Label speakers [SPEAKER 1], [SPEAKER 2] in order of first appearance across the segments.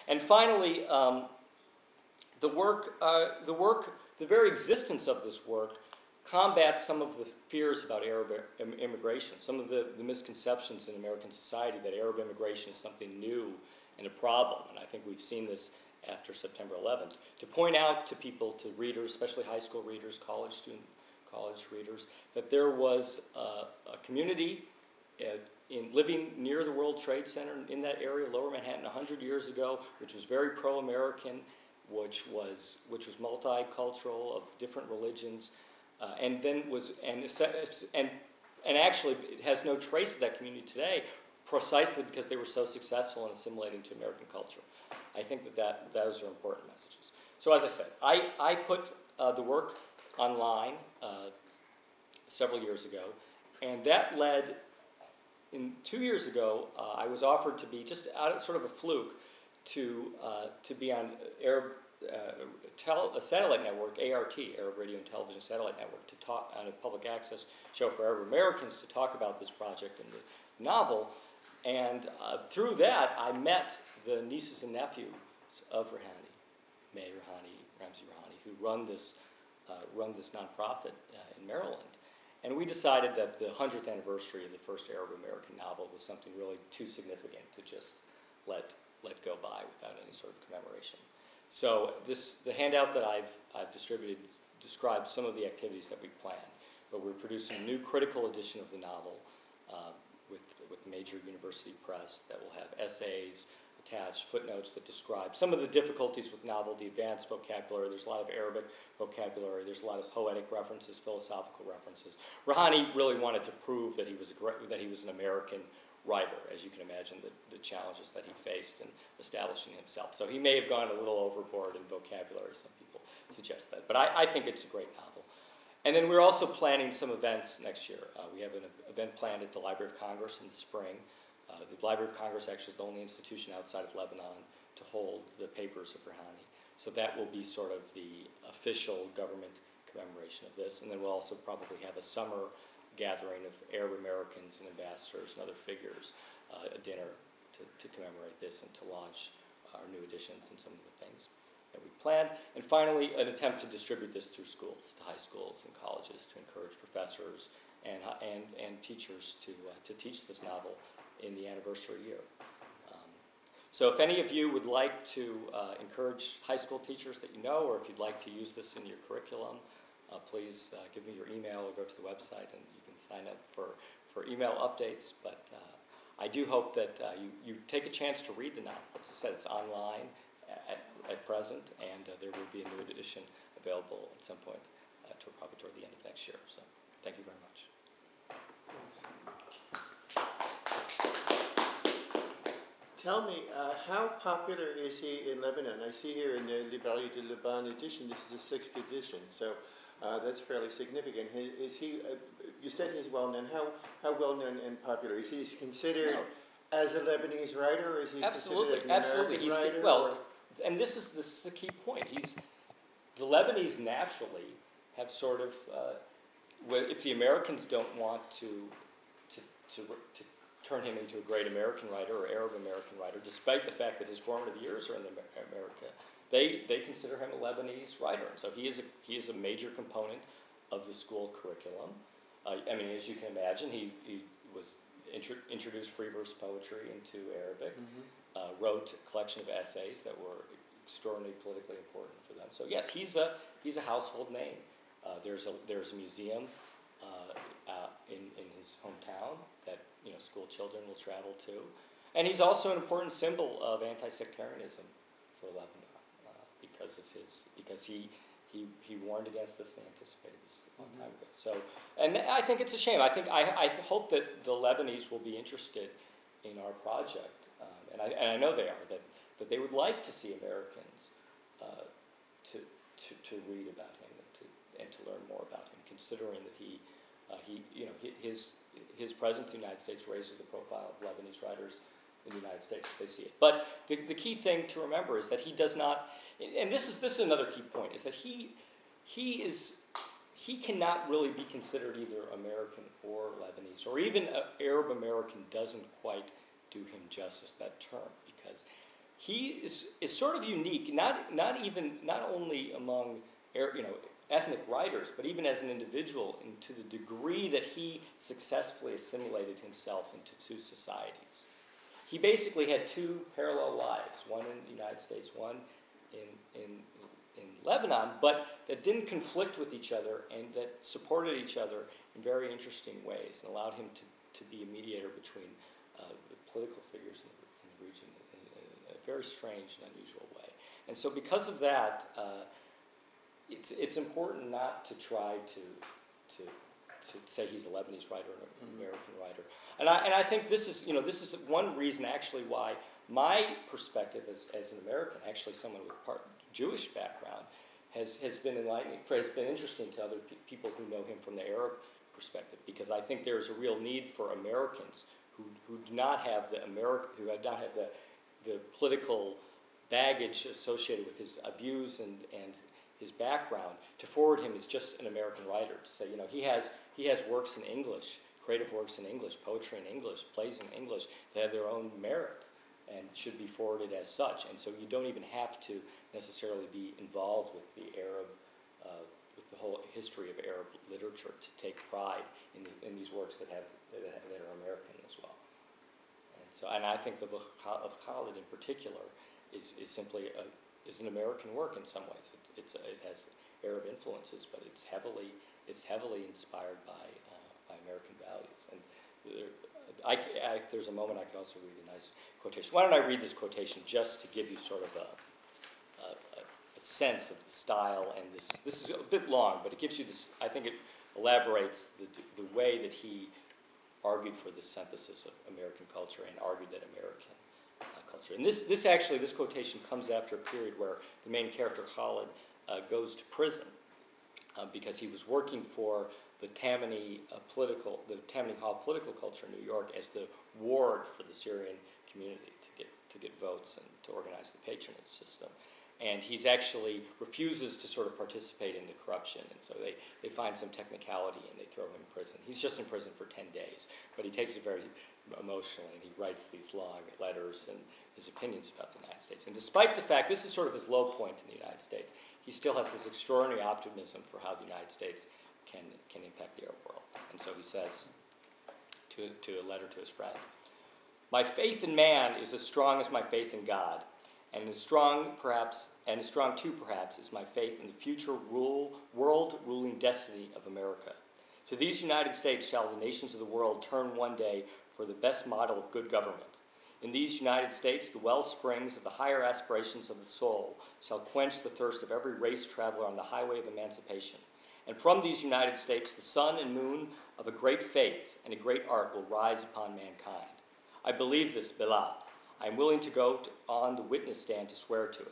[SPEAKER 1] And finally, the very existence of this work combats some of the fears about Arab immigration, some of the misconceptions in American society that Arab immigration is something new and a problem. And I think we've seen this after September 11th. To point out to people, to readers, especially high school readers, college readers, that there was a community living near the World Trade Center in that area, Lower Manhattan, 100 years ago, which was very pro-American, which was multicultural, of different religions, and actually it has no trace of that community today, precisely because they were so successful in assimilating to American culture. I think that those are important messages. So as I said, I put the work online several years ago, and that led, 2 years ago, I was offered to be, just out of sort of a fluke, to be on a satellite network, ART, Arab Radio and Television Satellite Network, to talk on a public access show for Arab Americans to talk about this project and the novel. And through that, I met the nieces and nephews of Rihani, May Rihani, Ramzi Rihani, who run this nonprofit in Maryland. And we decided that the 100th anniversary of the first Arab American novel was something really too significant to just let go by without any sort of commemoration. So the handout that I've distributed describes some of the activities that we planned. But we're producing a new critical edition of the novel with major university press that will have essays attached, footnotes that describe some of the difficulties with novel, the advanced vocabulary. There's a lot of Arabic vocabulary. There's a lot of poetic references, philosophical references. Rouhani really wanted to prove that he was an American writer, as you can imagine, the challenges that he faced in establishing himself. So he may have gone a little overboard in vocabulary. Some people suggest that. But I think it's a great novel. And then we're also planning some events next year. We have an event planned at the Library of Congress in the spring. The Library of Congress actually is the only institution outside of Lebanon to hold the papers of Rihani. So that will be sort of the official government commemoration of this. And then we'll also probably have a summer gathering of Arab Americans and ambassadors and other figures, a dinner to commemorate this and to launch our new editions and some of the things that we planned. And finally, an attempt to distribute this through schools, to high schools and colleges, to encourage professors and teachers to teach this novel in the anniversary year. So if any of you would like to encourage high school teachers that you know, or if you'd like to use this in your curriculum, please give me your email or go to the website and you can sign up for email updates. But I do hope that you take a chance to read the novel. As I said, it's online at present, and there will be a new edition available at some point, probably toward the end of next year. So thank you very much.
[SPEAKER 2] Tell me, how popular is he in Lebanon? I see here in the Librairie de Liban edition, this is the 6th edition, so that's fairly significant. Is he, you said he's well-known. How well-known and popular? Is he considered as a Lebanese writer, or is he considered as an American writer?
[SPEAKER 1] Well, and this is the key point. The Lebanese naturally have sort of, if the Americans don't want to turn him into a great American writer or Arab American writer, despite the fact that his formative years are in America, they consider him a Lebanese writer. And so he is a major component of the school curriculum. I mean, as you can imagine, he was introduced free verse poetry into Arabic, wrote a collection of essays that were extraordinarily politically important for them. So yes, he's a household name. There's a museum in his hometown that school children will travel to, and he's also an important symbol of anti-sectarianism for Lebanon because he warned against this and anticipated this a long time ago. So, and I think it's a shame. I hope that the Lebanese will be interested in our project, and I know they are, that they would like to see Americans to read about him and to learn more about him, considering that his presence in the United States raises the profile of Lebanese writers in the United States. They see it. But the key thing to remember is that he does not, and this is another key point, is that he cannot really be considered either American or Lebanese, or even Arab American doesn't quite do him justice, that term, because is sort of unique, not only among ethnic writers, but even as an individual, and to the degree that he successfully assimilated himself into two societies. He basically had two parallel lives, one in the United States, one in Lebanon, but that didn't conflict with each other and that supported each other in very interesting ways and allowed him to be a mediator between the political figures in the region in a very strange and unusual way. And so because of that, it's important not to try to say he's a Lebanese writer or an American writer. And I think this is one reason actually why my perspective as an American, actually someone with part Jewish background, has been enlightening, has been interesting to other people who know him from the Arab perspective, because I think there's a real need for Americans who do not have the political baggage associated with his views and his background, to forward him as just an American writer, to say, he has works in English, creative works in English, poetry in English, plays in English that have their own merit and should be forwarded as such. And so you don't even have to necessarily be involved with the Arab, with the whole history of Arab literature to take pride in these works that are American as well. And I think the book of Khalid in particular is simply an American work in some ways. It has Arab influences, but it's heavily inspired by American values. And if there's a moment, I could also read a nice quotation. Why don't I read this quotation just to give you sort of a sense of the style, and this is a bit long, but it gives you this, I think it elaborates the way that he argued for the synthesis of American culture and argued that American culture. And this quotation comes after a period where the main character, Khalid, goes to prison because he was working for the Tammany Hall political culture in New York as the ward for the Syrian community to get votes and to organize the patronage system. And he's actually refuses to sort of participate in the corruption, and so they find some technicality and they throw him in prison. He's just in prison for 10 days, but he takes it very emotionally, and he writes these long letters and his opinions about the United States. And despite the fact, this is sort of his low point in the United States, he still has this extraordinary optimism for how the United States can impact the Arab world. And so he says to a letter to his friend, "My faith in man is as strong as my faith in God, and as strong too perhaps is my faith in the future world-ruling destiny of America. To these United States shall the nations of the world turn one day for the best model of good government. In these United States, the well springs of the higher aspirations of the soul shall quench the thirst of every race traveler on the highway of emancipation. And from these United States, the sun and moon of a great faith and a great art will rise upon mankind. I believe this, Billah. I am willing to go on the witness stand to swear to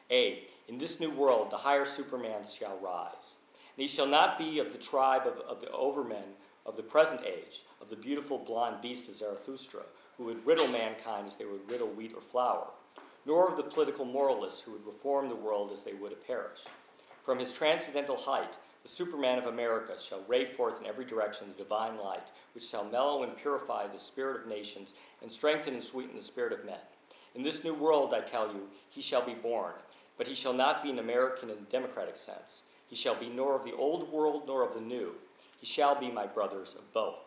[SPEAKER 1] it. In this new world, the higher supermans shall rise. And he shall not be of the tribe of the overmen of the present age, of the beautiful blonde beast of Zarathustra, who would riddle mankind as they would riddle wheat or flour, nor of the political moralists who would reform the world as they would a parish. From his transcendental height, the Superman of America shall ray forth in every direction the divine light, which shall mellow and purify the spirit of nations and strengthen and sweeten the spirit of men. In this new world, I tell you, he shall be born, but he shall not be an American in the democratic sense. He shall be nor of the old world nor of the new. He shall be, my brothers, of both.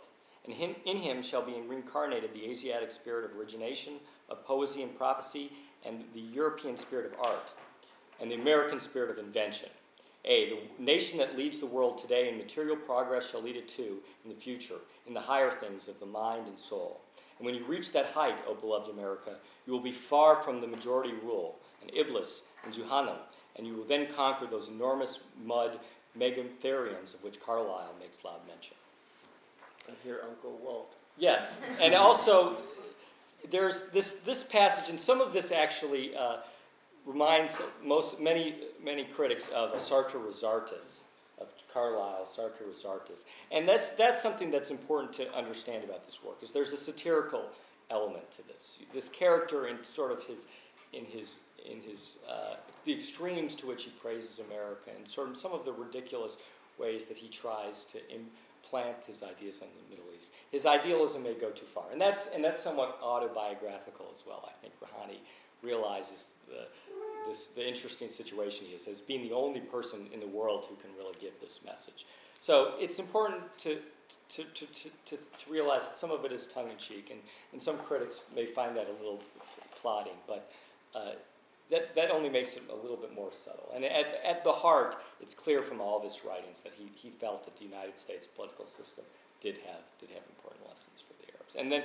[SPEAKER 1] And in him shall be reincarnated the Asiatic spirit of origination, of poesy and prophecy, and the European spirit of art, and the American spirit of invention. The nation that leads the world today in material progress shall lead it too in the future, in the higher things of the mind and soul. And when you reach that height, O beloved America, you will be far from the majority rule, and Iblis, and Jahannam, and you will then conquer those enormous mud megatheriums of which Carlyle makes loud mention."
[SPEAKER 2] I hear Uncle Walt.
[SPEAKER 1] Yes, and also there's this passage, and some of this actually reminds many critics of Sartre Resartus, of Carlyle, Sartre Resartus, and that's something that's important to understand about this work. Is there's a satirical element to this. This character, in sort of the extremes to which he praises America, and sort of some of the ridiculous ways that he tries to implant his ideas on the Middle East. His idealism may go too far, and that's somewhat autobiographical as well. I think Rihani realizes the interesting situation he is as being the only person in the world who can really give this message. So it's important to realize that some of it is tongue-in-cheek, and some critics may find that a little plodding, but that only makes it a little bit more subtle. And at the heart, it's clear from all of his writings that he felt that the United States political system did have important lessons for the Arabs. And then,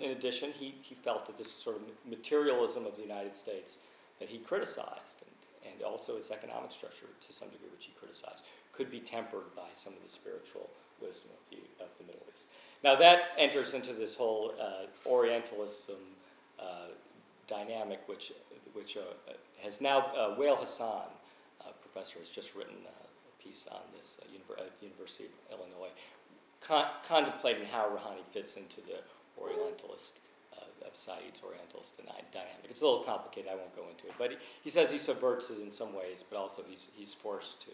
[SPEAKER 1] in addition, he felt that this sort of materialism of the United States that he criticized, and also its economic structure to some degree, which he criticized, could be tempered by some of the spiritual wisdom of the Middle East. Now that enters into this whole Orientalism dynamic, which has now Wael Hassan, professor, has just written a piece on this at University of Illinois, contemplating how Rouhani fits into the Orientalist of Said's Orientalist dynamic. It's a little complicated. I won't go into it, but he says he subverts it in some ways, but also he's forced to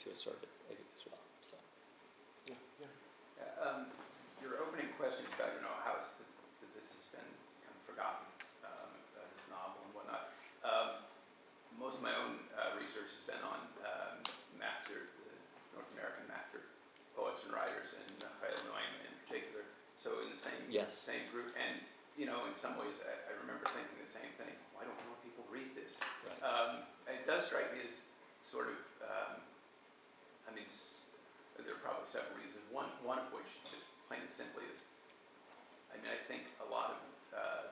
[SPEAKER 1] assert it as well. So.
[SPEAKER 3] Your opening question about how this has been kind of forgotten, this novel and whatnot. Most of my own research has been on the North American master poets and writers, and Khalid in particular. So in the same group, and in some ways, I remember thinking the same thing. Why don't more people read this? Right. It does strike me as sort of. There are probably several reasons. One of which, just plain and simply, is. I think a lot of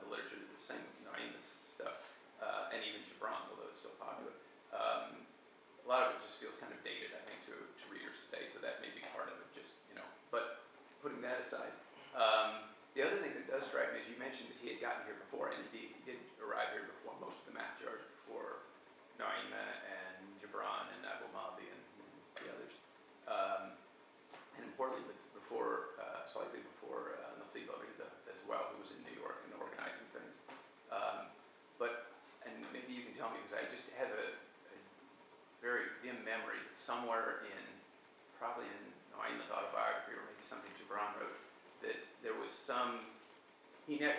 [SPEAKER 3] the literature, the same with Naim's stuff, and even Gibran's, although it's still popular. A lot of it just feels kind of dated, I think, to readers today. So that may be part of it. But putting that aside. The other thing that does strike me is you mentioned that he had gotten here before, and indeed he did arrive here before most of the math jars, before Naima and Gibran and Abu Mabi and the others. And importantly, slightly before Nasib Rida as well, who was in New York and organizing things. And maybe you can tell me, because I just have a very dim memory that somewhere probably in Naima's autobiography, or maybe something Gibran wrote, that there was some, Ameen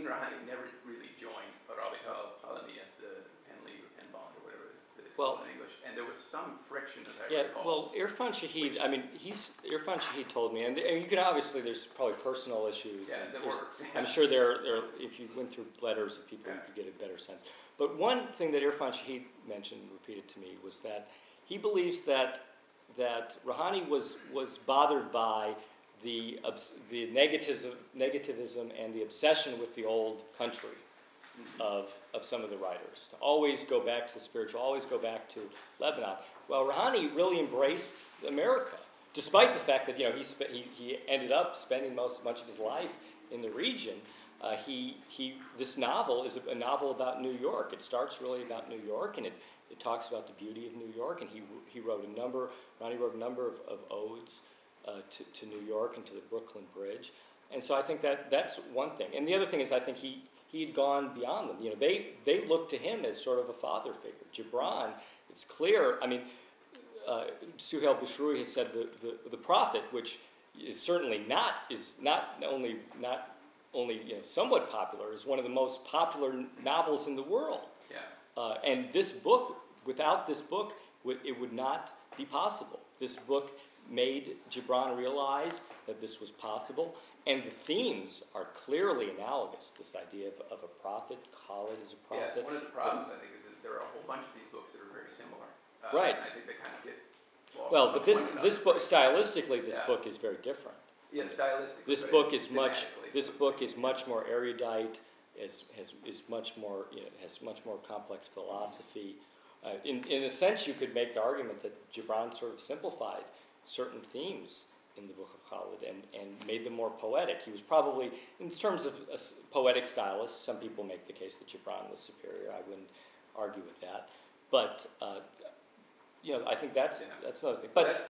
[SPEAKER 3] Rihani never really joined Arabi Al-Alami at the Penn Bond, or whatever it is called in English, and there was some friction, as I recall.
[SPEAKER 1] Well, Irfan Shahid, Irfan Shahid told me, and you can obviously, there's probably personal issues.
[SPEAKER 3] Yeah,
[SPEAKER 1] and
[SPEAKER 3] there were.
[SPEAKER 1] I'm sure if you went through letters of people, you could get a better sense. But one thing that Irfan Shahid mentioned, repeated to me, was that he believes that Rouhani was bothered by the negativism and the obsession with the old country of some of the writers. To always go back to the spiritual, always go back to Lebanon. Well, Rouhani really embraced America, despite the fact that he ended up spending much of his life in the region. This novel is a novel about New York. It starts really about New York, and it talks about the beauty of New York. And Rouhani wrote a number of odes to New York and to the Brooklyn Bridge. And so I think that's one thing. And the other thing is I think he had gone beyond them. They looked to him as sort of a father figure. Gibran, it's clear, Suhail Bushrui has said the Prophet, which is certainly not only somewhat popular, is one of the most popular novels in the world.
[SPEAKER 3] Yeah.
[SPEAKER 1] And this book, without this book, it would not be possible. This book made Gibran realize that this was possible, and the themes are clearly analogous. This idea of a prophet, Khalid is a prophet.
[SPEAKER 3] Yeah, one of the problems, I think, is that there are a whole bunch of these books that are very similar.
[SPEAKER 1] Right.
[SPEAKER 3] And I think they kind of get lost.
[SPEAKER 1] Well, but this book, stylistically, this book is very different.
[SPEAKER 3] Yeah, stylistically.
[SPEAKER 1] This book is much more erudite. Has much more complex philosophy. In a sense, you could make the argument that Gibran sort of simplified certain themes in the book of Khalid and made them more poetic. He was probably, in terms of a poetic stylist, some people make the case that Gibran was superior. I wouldn't argue with that. But, I think that's another thing. But